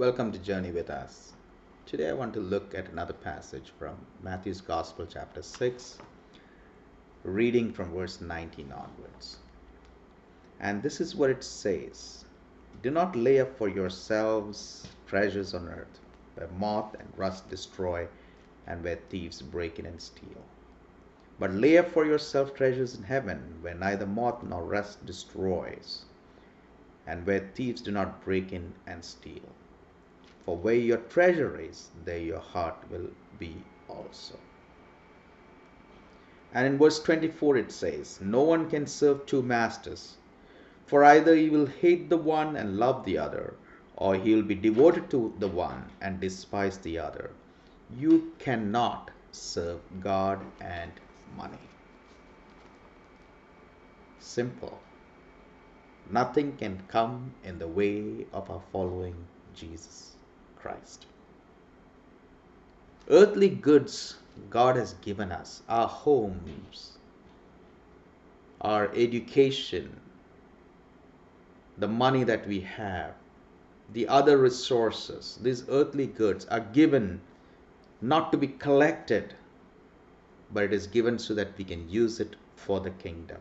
Welcome to Journey with Us. Today I want to look at another passage from Matthew's Gospel, chapter 6, reading from verse 19 onwards. And this is what it says: Do not lay up for yourselves treasures on earth, where moth and rust destroy, and where thieves break in and steal. But lay up for yourself treasures in heaven, where neither moth nor rust destroys, and where thieves do not break in and steal. For where your treasure is, there your heart will be also. And in verse 24 it says, No one can serve two masters, for either he will hate the one and love the other, or he will be devoted to the one and despise the other. You cannot serve God and money. Simple. Nothing can come in the way of our following Jesus Christ. Earthly goods God has given us, our homes, our education, the money that we have, the other resources, these earthly goods are given not to be collected, but it is given so that we can use it for the kingdom.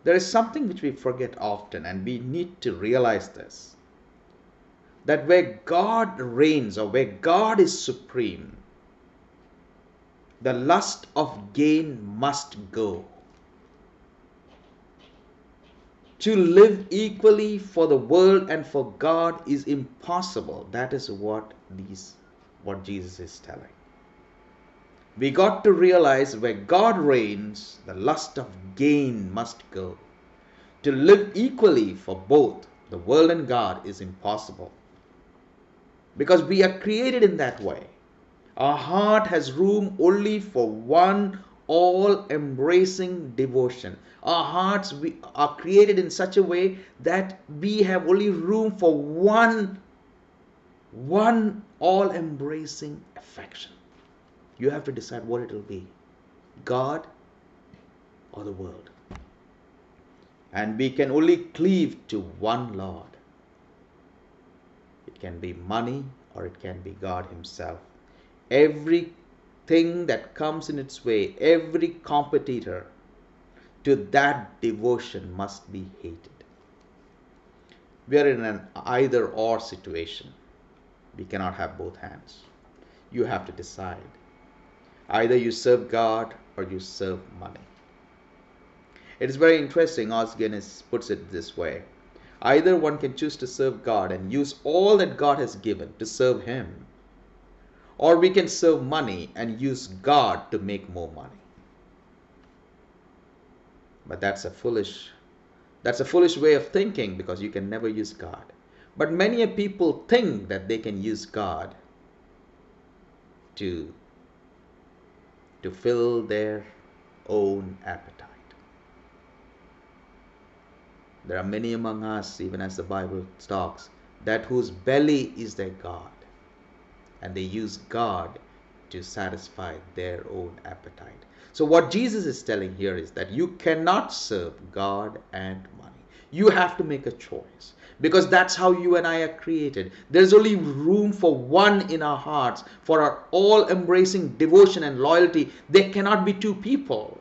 There is something which we forget often, and we need to realize this, that where God reigns or where God is supreme, the lust of gain must go. To live equally for the world and for God is impossible. That is what Jesus is telling. We got to realize where God reigns, the lust of gain must go. To live equally for both the world and God is impossible, because we are created in that way. Our heart has room only for one all-embracing devotion. Our hearts are created in such a way that we have only room for one all-embracing affection. You have to decide what it will be, God or the world. And we can only cleave to one Lord. It can be money or it can be God Himself. Everything that comes in its way, every competitor to that devotion must be hated. We are in an either or situation. We cannot have both hands. You have to decide. Either you serve God or you serve money. It is very interesting. Osgen puts it this way: either one can choose to serve God and use all that God has given to serve Him, or we can serve money and use God to make more money. But that's a foolish way of thinking, because you can never use God. But many people think that they can use God to fill their own appetite. There are many among us, even as the Bible talks, that whose belly is their God, and they use God to satisfy their own appetite. So what Jesus is telling here is that you cannot serve God and money. You have to make a choice, because that's how you and I are created. There's only room for one in our hearts, for our all-embracing devotion and loyalty. There cannot be two people.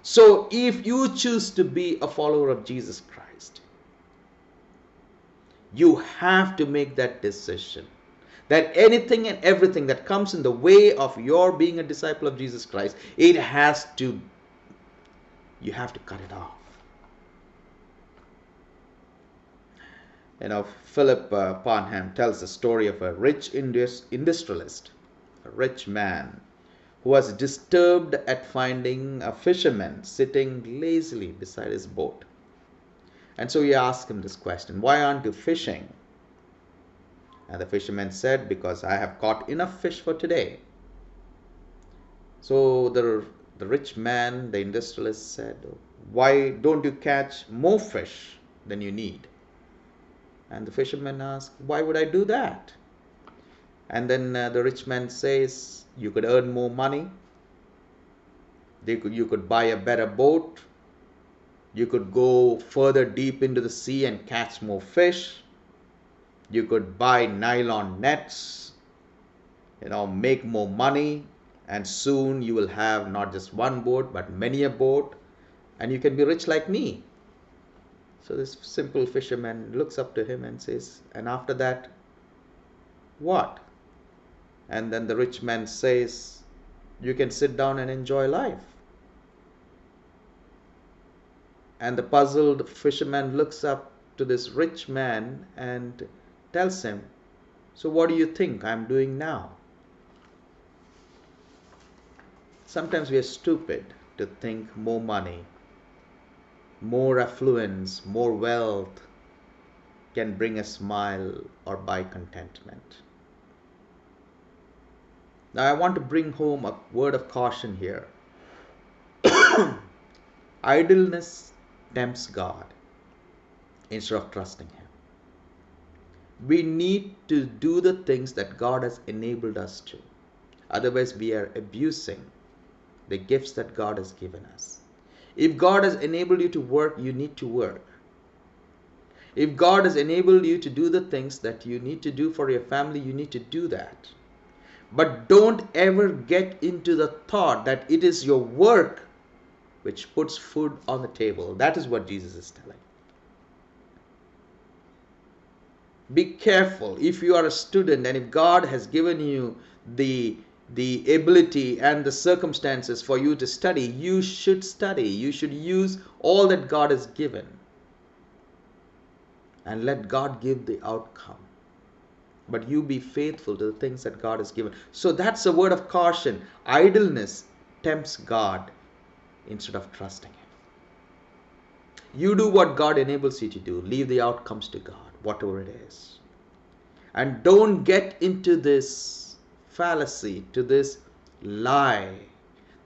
So if you choose to be a follower of Jesus Christ, you have to make that decision, that anything and everything that comes in the way of your being a disciple of Jesus Christ, you have to cut it off. Philip Parham tells the story of a rich industrialist, a rich man, who was disturbed at finding a fisherman sitting lazily beside his boat. And so he asked him this question: why aren't you fishing? And the fisherman said, because I have caught enough fish for today. So the rich man, the industrialist, said, why don't you catch more fish than you need? And the fisherman asked, why would I do that? And then the rich man says, you could earn more money. You could buy a better boat. You could go further deep into the sea and catch more fish. You could buy nylon nets, make more money, and soon you will have not just one boat, but many a boat, and you can be rich like me. So this simple fisherman looks up to him and says, and after that, what? And then the rich man says, you can sit down and enjoy life. And the puzzled fisherman looks up to this rich man and tells him, so what do you think I'm doing now? Sometimes we are stupid to think more money, more affluence, more wealth can bring a smile or buy contentment. Now I want to bring home a word of caution here. Idleness tempts God instead of trusting Him. We need to do the things that God has enabled us to. Otherwise, we are abusing the gifts that God has given us. If God has enabled you to work, you need to work. If God has enabled you to do the things that you need to do for your family, you need to do that. But don't ever get into the thought that it is your work which puts food on the table. That is what Jesus is telling. Be careful. If you are a student and if God has given you the ability and the circumstances for you to study, you should study. You should use all that God has given. And let God give the outcome. But you be faithful to the things that God has given. So that's a word of caution. Idleness tempts God instead of trusting Him. You do what God enables you to do. Leave the outcomes to God, whatever it is. And don't get into this fallacy, to this lie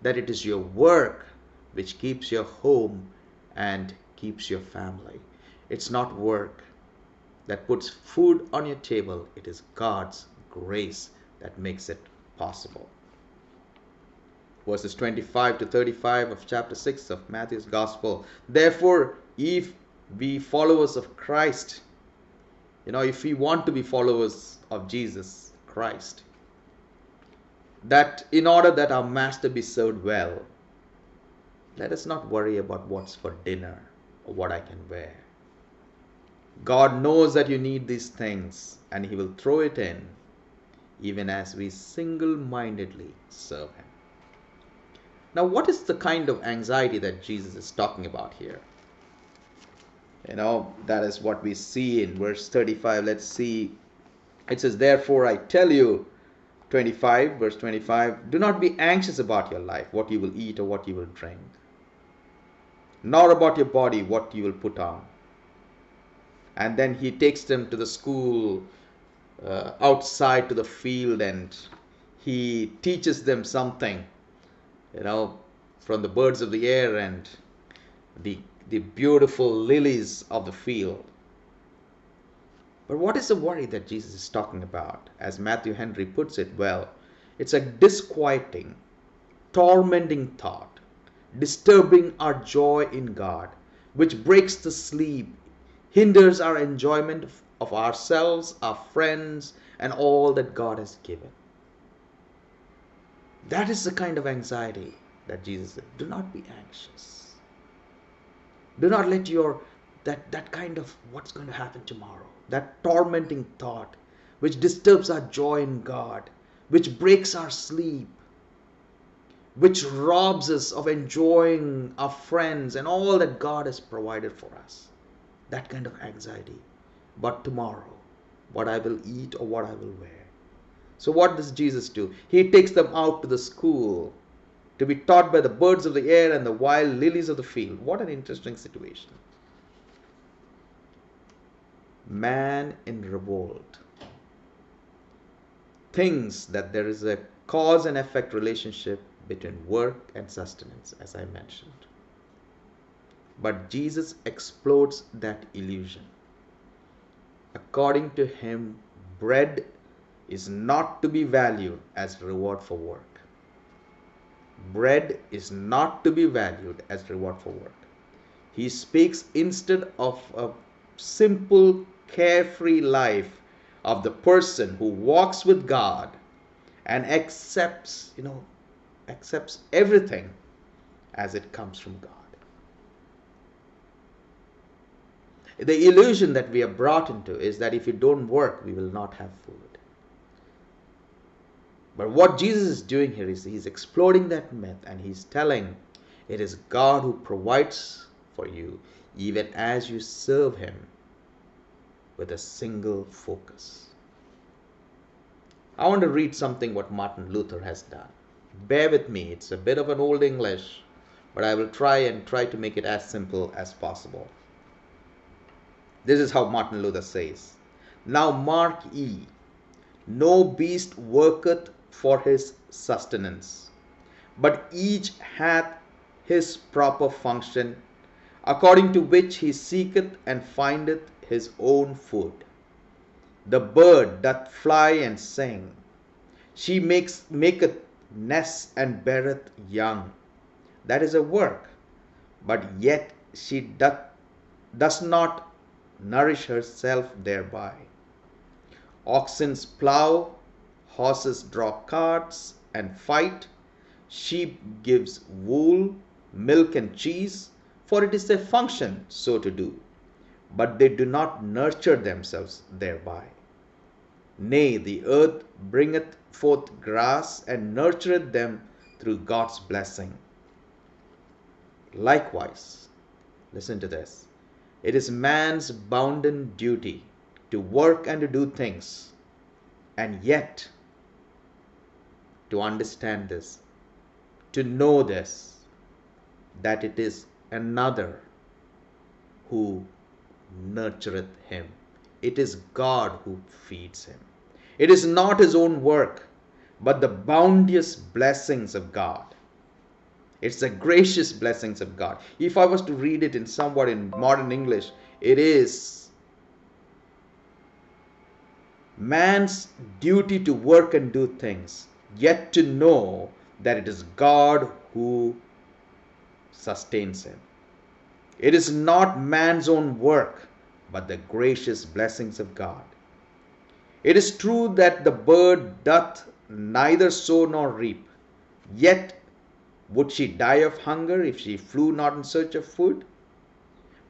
that it is your work which keeps your home and keeps your family. It's not work that puts food on your table. It is God's grace that makes it possible. Verses 25 to 35 of chapter 6 of Matthew's Gospel. Therefore, if we followers of Christ, if we want to be followers of Jesus Christ, that in order that our Master be served well, let us not worry about what's for dinner or what I can wear. God knows that you need these things, and He will throw it in, even as we single-mindedly serve Him. Now, what is the kind of anxiety that Jesus is talking about here? That is what we see in verse 35. Let's see. It says, therefore I tell you, verse 25, do not be anxious about your life, what you will eat or what you will drink, nor about your body, what you will put on. And then He takes them to the school, outside to the field, and He teaches them something, from the birds of the air and the beautiful lilies of the field. But what is the worry that Jesus is talking about? As Matthew Henry puts it well, it's a disquieting, tormenting thought, disturbing our joy in God, which breaks the sleep, hinders our enjoyment of ourselves, our friends, and all that God has given. That is the kind of anxiety that Jesus said. Do not be anxious. Do not let that kind of what's going to happen tomorrow, that tormenting thought which disturbs our joy in God, which breaks our sleep, which robs us of enjoying our friends and all that God has provided for us. That kind of anxiety. But tomorrow, what I will eat or what I will wear. So what does Jesus do? He takes them out to the school to be taught by the birds of the air and the wild lilies of the field. What an interesting situation. Man in revolt thinks that there is a cause and effect relationship between work and sustenance, as I mentioned. But Jesus explodes that illusion. According to Him, bread is not to be valued as reward for work. Bread is not to be valued as reward for work. He speaks instead of a simple, carefree life of the person who walks with God and accepts everything as it comes from God. The illusion that we are brought into is that if we don't work, we will not have food. But what Jesus is doing here is he's exploding that myth, and he's telling it is God who provides for you even as you serve him with a single focus. I want to read something what Martin Luther has done. Bear with me, it's a bit of an old English, but I will try to make it as simple as possible. This is how Martin Luther says, "Now mark ye, no beast worketh for his sustenance, but each hath his proper function, according to which he seeketh and findeth his own food. The bird doth fly and sing, she maketh nests and beareth young. That is a work, but yet she does not nourish herself thereby. Oxen plough, horses draw carts and fight, sheep gives wool, milk and cheese, for it is their function so to do, but they do not nurture themselves thereby. Nay, the earth bringeth forth grass and nurtureth them through God's blessing. Likewise," listen to this, "it is man's bounden duty to work and to do things, and yet to understand this, to know this, that it is another who nurtureth him. It is God who feeds him. It is not his own work, but the bounteous blessings of God. It's the gracious blessings of God." If I was to read it in somewhat in modern English, it is man's duty to work and do things, yet to know that it is God who sustains him. It is not man's own work, but the gracious blessings of God. It is true that the bird doth neither sow nor reap, yet would she die of hunger if she flew not in search of food?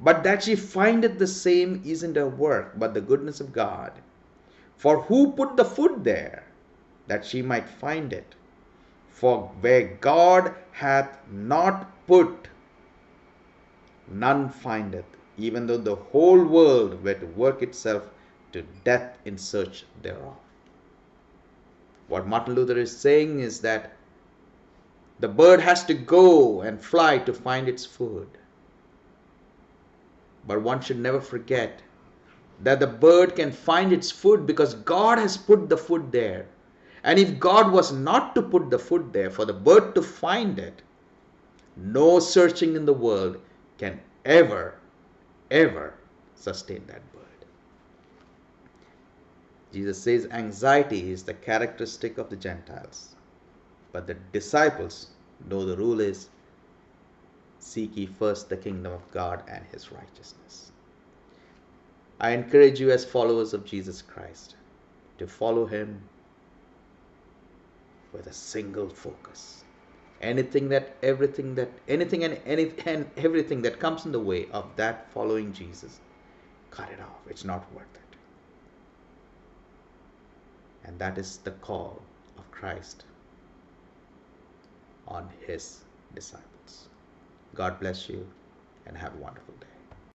But that she findeth the same isn't her work, but the goodness of God. For who put the food there, that she might find it? For where God hath not put, none findeth, even though the whole world were to work itself to death in search thereof. What Martin Luther is saying is that the bird has to go and fly to find its food. But one should never forget that the bird can find its food because God has put the food there. And if God was not to put the food there for the bird to find it, no searching in the world can ever sustain that bird. Jesus says anxiety is the characteristic of the Gentiles, but the disciples know the rule is, seek ye first the kingdom of God and his righteousness. I encourage you as followers of Jesus Christ to follow him with a single focus. Anything and everything that comes in the way of that following Jesus, cut it off. It's not worth it. And that is the call of Christ on his disciples. God bless you and have a wonderful day.